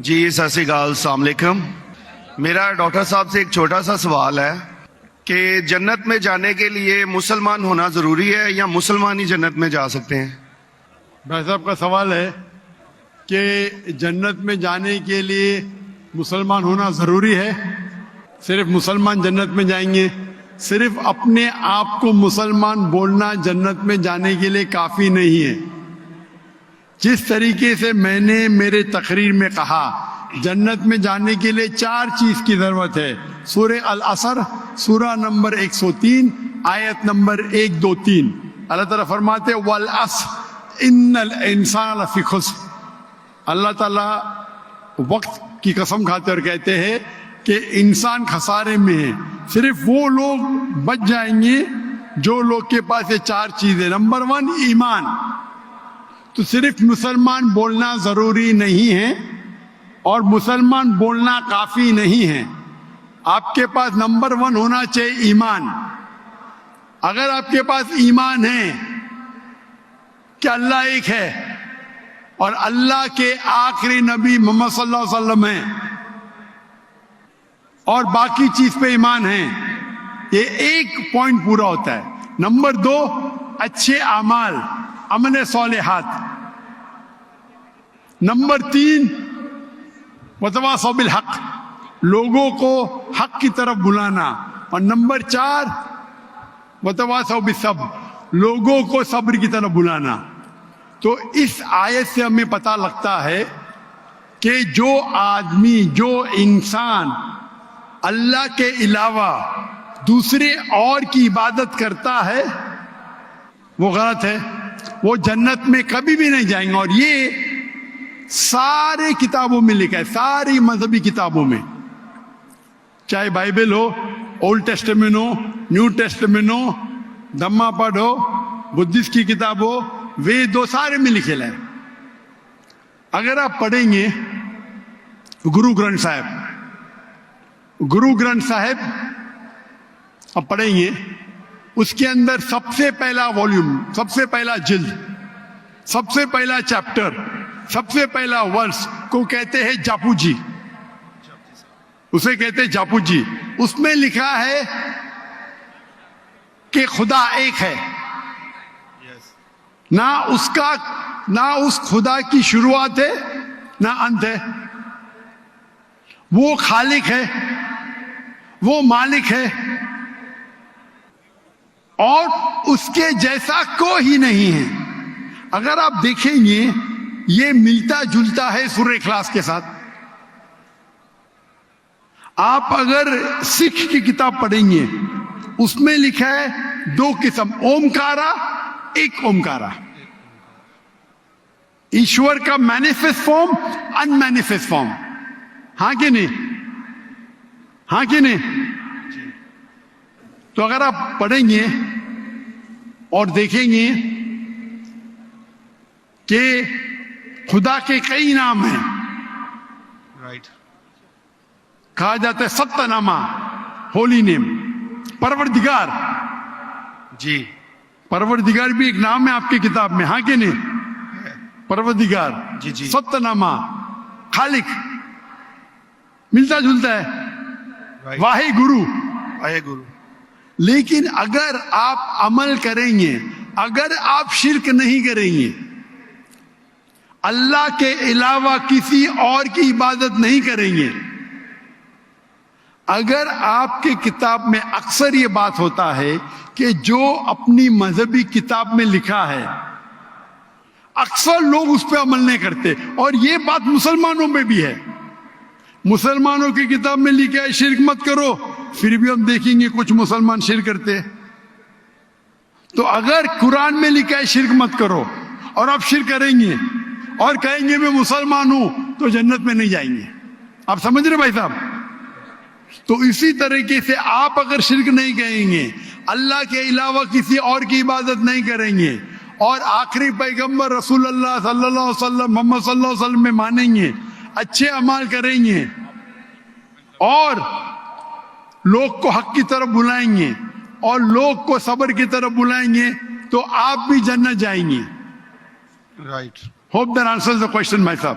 جی ست سری اکال، السلام علیکم۔ میرا ڈاکٹر صاحب سے ایک چھوٹا سا سوال ہے کہ جنت میں جانے کے لیے مسلمان ہونا ضروری ہے یا مسلمان ہی جنت میں جا سکتے ہیں؟ بھائی صاحب کا سوال ہے کہ جنت میں جانے کے لیے مسلمان ہونا ضروری ہے؟ صرف مسلمان جنت میں جائیں گے؟ صرف اپنے آپ کو مسلمان بولنا جنت میں جانے کے لیے کافی نہیں ہے۔ جس طریقے سے میں نے میرے تقریر میں کہا جنت میں جانے کے لیے 4 چیز کی ضرورت ہے۔ سورہ العصر سورہ نمبر 103 آیت نمبر 1 2 3 اللہ تعالیٰ فرماتے والعصر ان الانسان لفی خسر۔ اللہ تعالیٰ وقت کی قسم کھاتے اور کہتے ہیں کہ انسان خسارے میں ہے۔ صرف وہ لوگ بچ جائیں گے جو لوگ کے پاس یہ 4 چیزیں۔ نمبر 1 ایمان۔ تو صرف مسلمان بولنا ضروری نہیں ہے اور مسلمان بولنا کافی نہیں ہے۔ آپ کے پاس نمبر 1 ہونا چاہیے ایمان۔ اگر آپ کے پاس ایمان ہے کہ اللہ ایک ہے اور اللہ کے آخری نبی محمد صلی اللہ علیہ وسلم ہیں اور باقی چیز پہ ایمان ہے، یہ ایک پوائنٹ پورا ہوتا ہے۔ نمبر 2 اچھے اعمال، عمل صالحات۔ نمبر 3 وتواصوا بالحق، لوگوں کو حق کی طرف بلانا۔ اور نمبر 4 وتواصوا بالصبر، لوگوں کو صبر کی طرف بلانا۔ تو اس آیت سے ہمیں پتہ لگتا ہے کہ جو آدمی، جو انسان اللہ کے علاوہ دوسرے اور کی عبادت کرتا ہے وہ غلط ہے، وہ جنت میں کبھی بھی نہیں جائیں گے۔ اور یہ سارے کتابوں میں لکھا ہے، ساری مذہبی کتابوں میں، چاہے بائبل ہو، اولڈ ٹیسٹمنٹ ہو، نیو ٹیسٹمنٹ ہو، دھما پڑھ ہو، بدھسٹ کی کتاب ہو، وید ہو، سارے میں لکھے ہے۔ اگر آپ پڑھیں گے گرو گرنتھ صاحب آپ پڑھیں گے، اس کے اندر سب سے پہلا والیوم، سب سے پہلا جلد، سب سے پہلا چیپٹر، سب سے پہلا ورس کو کہتے ہیں جاپو جی، اسے کہتے ہیں جاپو جی۔ اس میں لکھا ہے کہ خدا ایک ہے، نہ اس خدا کی شروعات ہے نہ انت ہے۔ وہ خالق ہے، وہ مالک ہے اور اس کے جیسا کوئی ہی نہیں ہے۔ اگر آپ دیکھیں گے یہ ملتا جلتا ہے سورہ اخلاص کے ساتھ۔ آپ اگر سکھ کی کتاب پڑھیں گے اس میں لکھا ہے 2 قسم، اومکارا، ایک اومکارا، ایشور کا مینیفیسٹ فارم، ان مینیفیسٹ فارم۔ ہاں کہ نہیں؟ ہاں کہ نہیں؟ تو اگر آپ پڑھیں گے اور دیکھیں گے کہ خدا کے کئی نام ہیں، کہا جاتا ہے ستہ نامہ، ہولی نیم، پروردگار۔ جی پروردگار بھی ایک نام ہے آپ کی کتاب میں، ہاں کہ نہیں؟ پروردگار، جی ستہ نامہ، خالق، ملتا جلتا ہے، واہے گرو۔ لیکن اگر آپ عمل کریں گے، اگر آپ شرک نہیں کریں گے، اللہ کے علاوہ کسی اور کی عبادت نہیں کریں گے، اگر آپ کے کتاب میں اکثر یہ بات ہوتا ہے کہ جو اپنی مذہبی کتاب میں لکھا ہے اکثر لوگ اس پہ عمل نہیں کرتے، اور یہ بات مسلمانوں میں بھی ہے۔ مسلمانوں کی کتاب میں لکھا ہے شرک مت کرو، پھر بھی ہم دیکھیں گے کچھ مسلمان شرک کرتے۔ تو اگر قرآن میں لکھا ہے شرک مت کرو اور آپ شرک کریں گے اور کہیں گے میں مسلمان ہوں تو جنت میں نہیں جائیں گے۔ آپ سمجھ رہے بھائی صاحب؟ تو اسی طریقے سے آپ اگر شرک نہیں کہیں گے، اللہ کے علاوہ کسی اور کی عبادت نہیں کریں گے اور آخری پیغمبر رسول اللہ صلی اللہ علیہ وسلم، محمد صلی اللہ علیہ وسلم میں مانیں گے، اچھے اعمال کریں گے اور لوگ کو حق کی طرف بلائیں گے اور لوگ کو صبر کی طرف بلائیں گے تو آپ بھی جنت جائیں گے۔ Right. Hope that answers the question مائی صاحب۔